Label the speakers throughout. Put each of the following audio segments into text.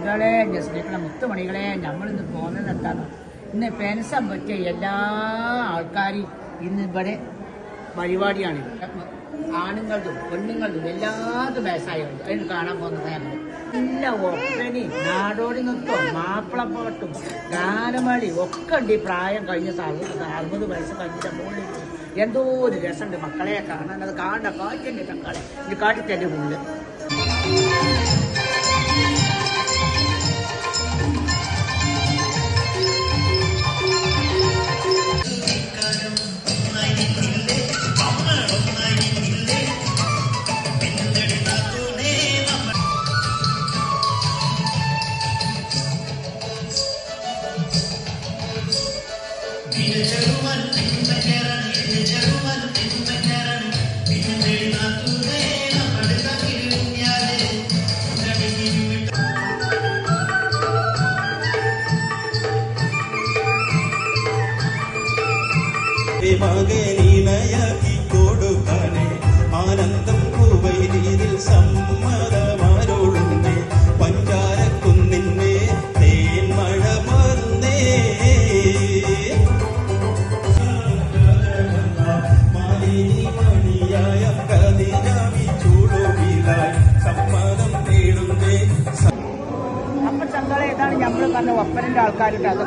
Speaker 1: കുട്ടികളെ സ്നേഹിക്കുന്ന മുത്തുമണികളെ നമ്മളിന്ന് പോകുന്നത് എന്താണ്? ഇന്ന് പെൻഷൻ പറ്റിയ എല്ലാ ആൾക്കാരും ഇന്ന് ഇവിടെ പരിപാടിയാണ്. ആണുങ്ങളതും പെണ്ണുങ്ങളതും എല്ലാതും വയസ്സായവരും അതിന് കാണാൻ പോകുന്നതാണ്. എല്ലാ ഒപ്പനി നാടോടി നൃത്തം മാപ്പിളപ്പാട്ടും ഗാനമേളി ഒക്കെ ഉണ്ട്. ഈ പ്രായം കഴിഞ്ഞ 60 വയസ്സ് കഴിഞ്ഞ മുകളിൽ എന്തോ ഒരു രസമുണ്ട് മക്കളെ കാണാൻ. അത് കാണേണ്ട കാറ്റിൻ്റെ തക്കാളി ഇത് കാട്ടിത്തന്നെ മുകളിൽ
Speaker 2: മകനീനയാക്കി കൊടുക്കാനേ ആനന്ദം കുവൈലിൽ സമ്മതമാരോടുന്നേ പഞ്ചാരക്കുന്നിന്റെ തേൻമഴ മറന്നേ മാലിനിമണിയായ കതിരാവി ചൂടുവിലായി സമ്മതം തേടുന്നേ.
Speaker 1: അപ്പൊ ചങ്കളെ ഏതാണ് നമ്മൾ പറഞ്ഞ ഒപ്പനന്റെ ആൾക്കാരുണ്ട്. അത്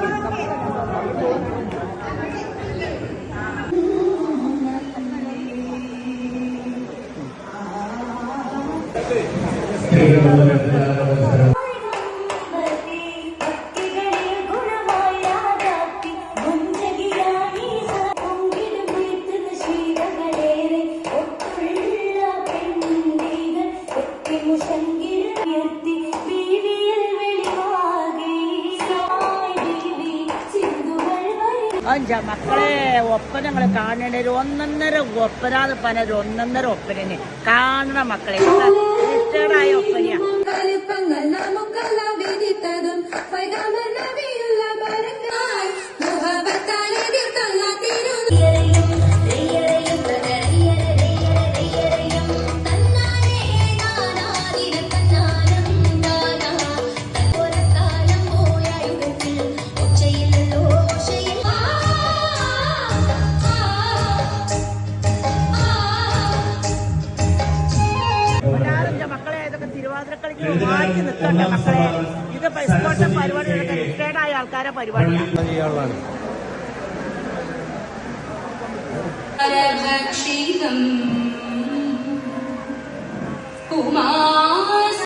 Speaker 1: മക്കളെ ഒപ്പനങ്ങൾ കാണേണ്ട ഒരു 1.5 ഒപ്പനാന്ന് പറഞ്ഞ 1.5 ഒപ്പനെ കാണണ മക്കളെ. ഇഷ്ടമായ ഒപ്പനയാ. മാറ്റി നിൽക്കണ്ട മക്കളെ. ഇത് ഇഷ്ടപ്പെട്ട പരിപാടികളൊക്കെ റിട്ടയർഡായ ആൾക്കാരെ പരിപാടിയാണ്.